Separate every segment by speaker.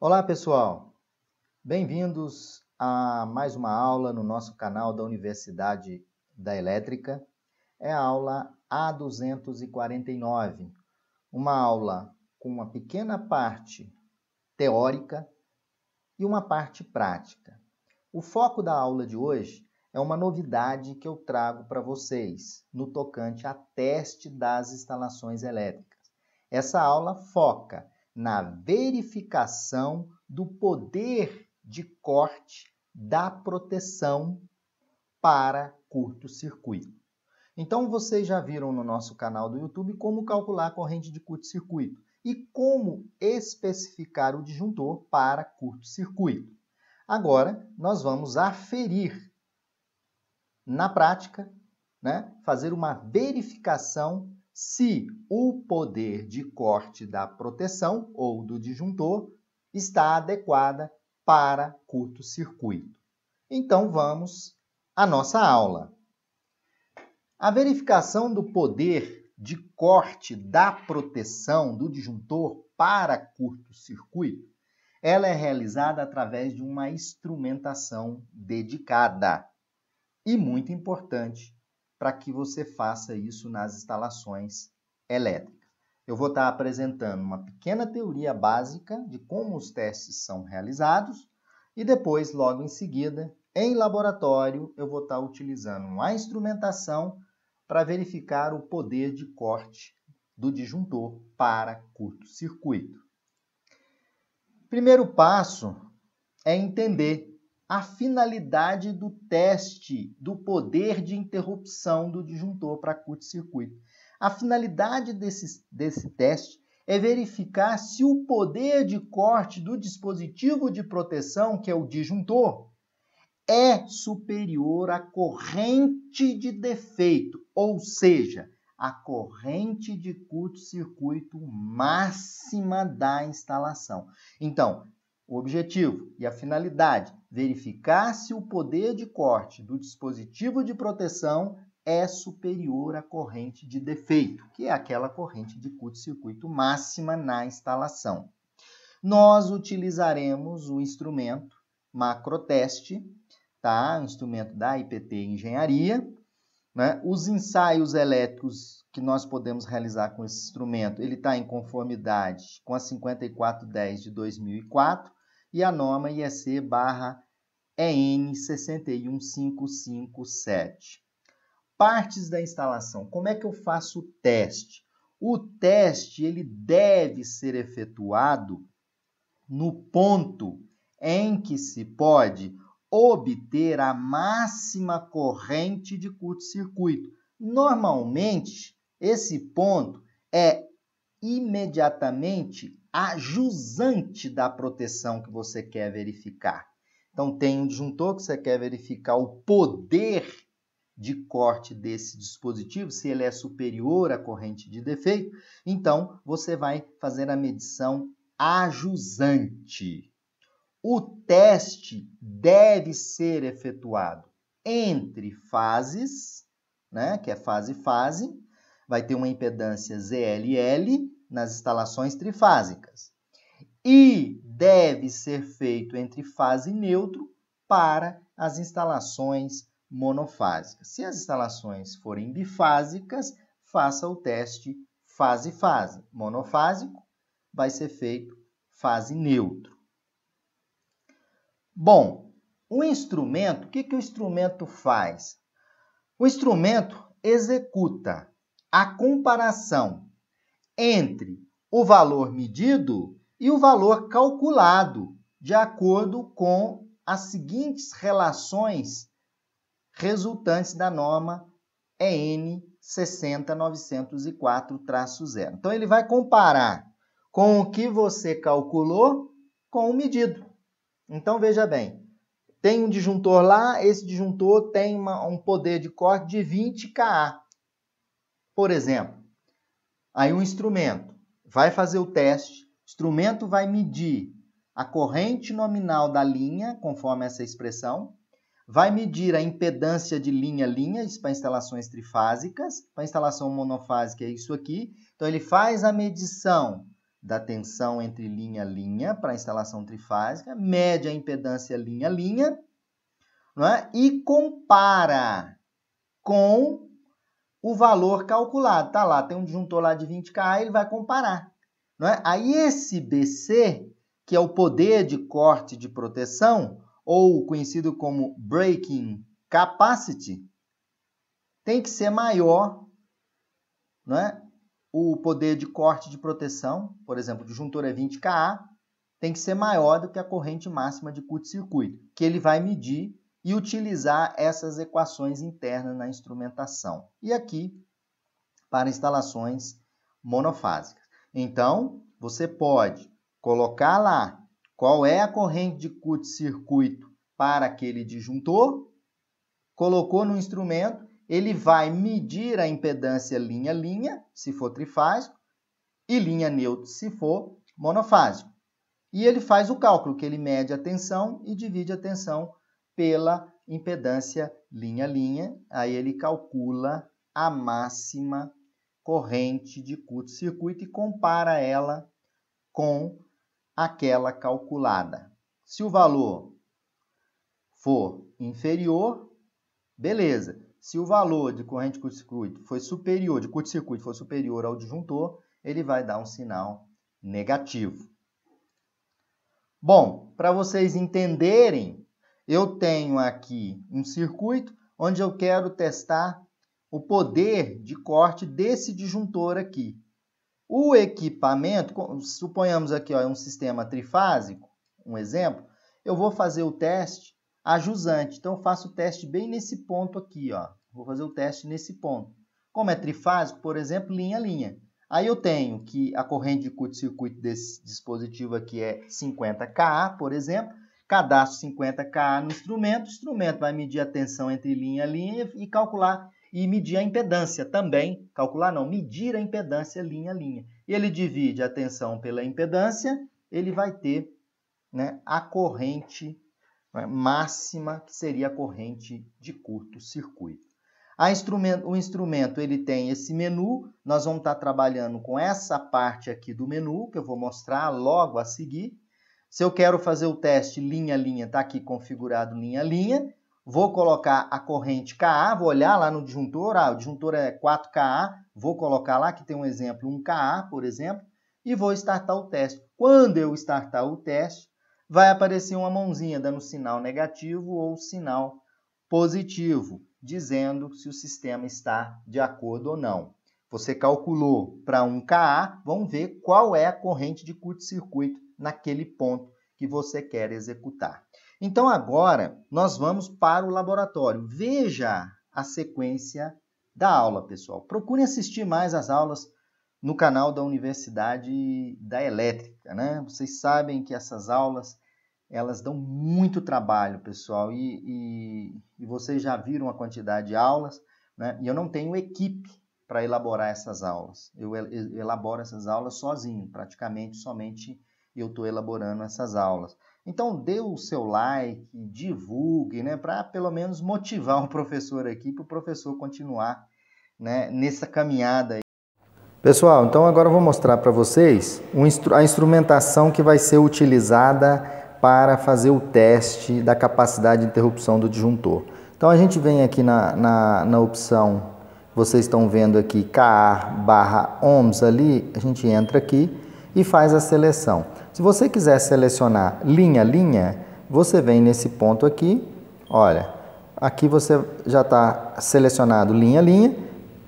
Speaker 1: Olá, pessoal! Bem-vindos a mais uma aula no nosso canal da Universidade da Elétrica. É a aula A249, uma aula com uma pequena parte teórica e uma parte prática. O foco da aula de hoje é uma novidade que eu trago para vocês no tocante a teste das instalações elétricas. Essa aula foca na verificação do poder de corte da proteção para curto-circuito. Então, vocês já viram no nosso canal do YouTube como calcular a corrente de curto-circuito e como especificar o disjuntor para curto-circuito. Agora, nós vamos aferir na prática, fazer uma verificação se o poder de corte da proteção ou do disjuntor está adequada para curto-circuito. Então, vamos à nossa aula. A verificação do poder de corte da proteção do disjuntor para curto-circuito, ela é realizada através de uma instrumentação dedicada e muito importante para que você faça isso nas instalações elétricas. Eu vou estar apresentando uma pequena teoria básica de como os testes são realizados e depois, logo em seguida, em laboratório, eu vou estar utilizando uma instrumentação para verificar o poder de corte do disjuntor para curto-circuito. Primeiro passo é entender a finalidade do teste do poder de interrupção do disjuntor para curto-circuito. A finalidade desse teste é verificar se o poder de corte do dispositivo de proteção, que é o disjuntor, é superior à corrente de defeito, ou seja, a corrente de curto-circuito máxima da instalação. Então, o objetivo e a finalidade, verificar se o poder de corte do dispositivo de proteção é superior à corrente de defeito, que é aquela corrente de curto-circuito máxima na instalação. Nós utilizaremos o instrumento macroteste, tá? O instrumento da IPT Engenharia. Os ensaios elétricos que nós podemos realizar com esse instrumento, ele está em conformidade com a 5410 de 2004 e a norma IEC/EN 61557. Partes da instalação. Como é que eu faço o teste? O teste ele deve ser efetuado no ponto em que se pode obter a máxima corrente de curto-circuito. Normalmente, esse ponto é imediatamente ajusante da proteção que você quer verificar. Então, tem um disjuntor que você quer verificar o poder de corte desse dispositivo, se ele é superior à corrente de defeito, então você vai fazer a medição ajusante. O teste deve ser efetuado entre fases, que é fase-fase, vai ter uma impedância ZLL nas instalações trifásicas. E deve ser feito entre fase e neutro para as instalações monofásicas. Se as instalações forem bifásicas, faça o teste fase-fase. Monofásico, vai ser feito fase neutro. Bom, o instrumento, o que o instrumento faz? O instrumento executa a comparação entre o valor medido e o valor calculado, de acordo com as seguintes relações resultantes da norma EN 60904-0. Então, ele vai comparar com o que você calculou com o medido. Então, veja bem, tem um disjuntor lá, esse disjuntor tem um poder de corte de 20 kA, por exemplo. Aí o instrumento vai fazer o teste, o instrumento vai medir a corrente nominal da linha, conforme essa expressão, vai medir a impedância de linha-linha, isso para instalações trifásicas, para instalação monofásica é isso aqui. Então, ele faz a medição da tensão entre linha a linha para a instalação trifásica, mede a impedância linha a linha, não é? E compara com o valor calculado. Tá lá, tem um disjuntor lá de 20K, ele vai comparar. Não é? Aí esse BC, que é o poder de corte de proteção, ou conhecido como breaking capacity, tem que ser maior, não é? O poder de corte de proteção, por exemplo, o disjuntor é 20Ka, tem que ser maior do que a corrente máxima de curto-circuito, que ele vai medir e utilizar essas equações internas na instrumentação. E aqui, para instalações monofásicas. Então, você pode colocar lá qual é a corrente de curto-circuito para aquele disjuntor, colocou no instrumento, ele vai medir a impedância linha a linha, se for trifásico, e linha neutra, se for monofásico. E ele faz o cálculo, que ele mede a tensão e divide a tensão pela impedância linha a linha, aí ele calcula a máxima corrente de curto-circuito e compara ela com aquela calculada. Se o valor for inferior, beleza. Se o valor de corrente de curto-circuito for superior ao disjuntor, ele vai dar um sinal negativo. Bom, para vocês entenderem, eu tenho aqui um circuito onde eu quero testar o poder de corte desse disjuntor aqui. O equipamento, suponhamos aqui ó, um sistema trifásico, um exemplo, eu vou fazer o teste a jusante. Então, eu faço o teste bem nesse ponto aqui. Ó. Vou fazer o teste nesse ponto. Como é trifásico, por exemplo, linha a linha. Aí eu tenho que a corrente de curto-circuito desse dispositivo aqui é 50Ka, por exemplo. Cadastro 50Ka no instrumento. O instrumento vai medir a tensão entre linha a linha e calcular e medir a impedância também. Calcular não, medir a impedância linha a linha. Ele divide a tensão pela impedância, ele vai ter, né, a corrente máxima, que seria a corrente de curto-circuito. O instrumento ele tem esse menu, nós vamos estar trabalhando com essa parte aqui do menu, que eu vou mostrar logo a seguir. Se eu quero fazer o teste linha a linha, está aqui configurado linha a linha, vou colocar a corrente Ka, vou olhar lá no disjuntor, o disjuntor é 4Ka, vou colocar lá, que tem um exemplo, 1Ka, por exemplo, e vou startar o teste. Quando eu startar o teste, vai aparecer uma mãozinha dando sinal negativo ou sinal positivo, dizendo se o sistema está de acordo ou não. Você calculou para 1Ka, vamos ver qual é a corrente de curto-circuito naquele ponto que você quer executar. Então, agora, nós vamos para o laboratório. Veja a sequência da aula, pessoal. Procure assistir mais as aulas no canal da Universidade da Elétrica, né? Vocês sabem que essas aulas, elas dão muito trabalho, pessoal, e vocês já viram a quantidade de aulas, né? E eu não tenho equipe para elaborar essas aulas. Eu elaboro essas aulas sozinho, praticamente somente eu estou elaborando essas aulas. Então, dê o seu like, divulgue, né, para pelo menos motivar o professor aqui, para o professor continuar, né, nessa caminhada aí. Pessoal, então agora eu vou mostrar para vocês a instrumentação que vai ser utilizada para fazer o teste da capacidade de interrupção do disjuntor. Então, a gente vem aqui na opção, vocês estão vendo aqui, Ka/ohms ali, a gente entra aqui e faz a seleção. Se você quiser selecionar linha a linha, você vem nesse ponto aqui, olha, aqui você já está selecionado linha a linha,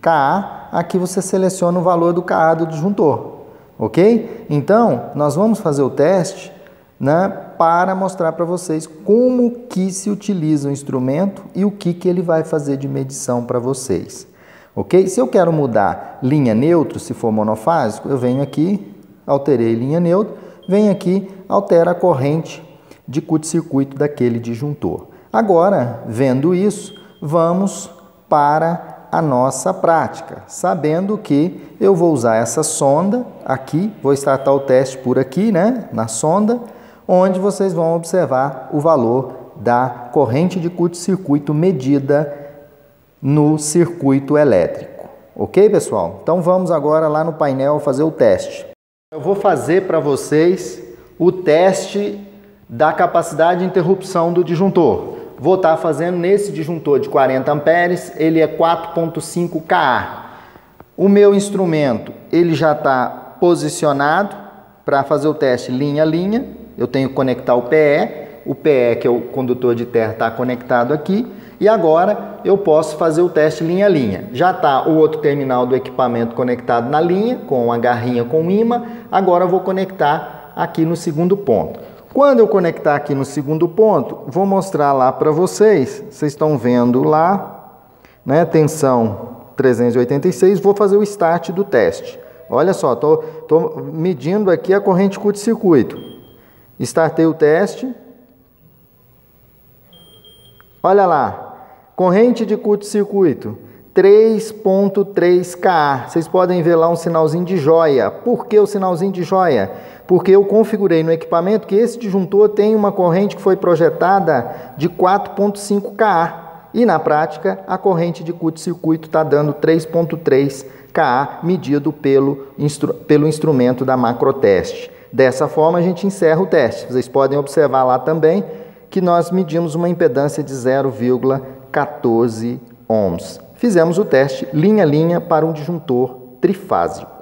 Speaker 1: Ka, aqui você seleciona o valor do Ka do disjuntor, ok? Então, nós vamos fazer o teste, né, para mostrar para vocês como que se utiliza o instrumento e o que ele vai fazer de medição para vocês, ok? Se eu quero mudar linha neutro, se for monofásico, eu venho aqui, alterei linha neutra, venho aqui, altera a corrente de curto-circuito daquele disjuntor. Agora, vendo isso, vamos para a nossa prática, sabendo que eu vou usar essa sonda aqui, vou startar o teste por aqui, né, na sonda, onde vocês vão observar o valor da corrente de curto-circuito medida no circuito elétrico. Ok, pessoal? Então vamos agora lá no painel fazer o teste. Eu vou fazer para vocês o teste da capacidade de interrupção do disjuntor. Vou estar fazendo nesse disjuntor de 40 amperes, ele é 4.5 kA. O meu instrumento, ele já está posicionado para fazer o teste linha a linha. Eu tenho que conectar o PE, que é o condutor de terra, está conectado aqui. E agora eu posso fazer o teste linha a linha. Já está o outro terminal do equipamento conectado na linha, com a garrinha com imã. Agora eu vou conectar aqui no segundo ponto. Quando eu conectar aqui no segundo ponto, vou mostrar lá para vocês. Vocês estão vendo lá, né? Tensão 386. Vou fazer o start do teste. Olha só, estou medindo aqui a corrente curto-circuito. Startei o teste. Olha lá. Corrente de curto-circuito, 3.3 kA. Vocês podem ver lá um sinalzinho de joia. Por que o sinalzinho de joia? Porque eu configurei no equipamento que esse disjuntor tem uma corrente que foi projetada de 4.5 kA. E na prática, a corrente de curto-circuito está dando 3.3 kA medido pelo instrumento da Macroteste. Dessa forma, a gente encerra o teste. Vocês podem observar lá também que nós medimos uma impedância de 0,14 ohms. Fizemos o teste linha a linha para um disjuntor trifásico.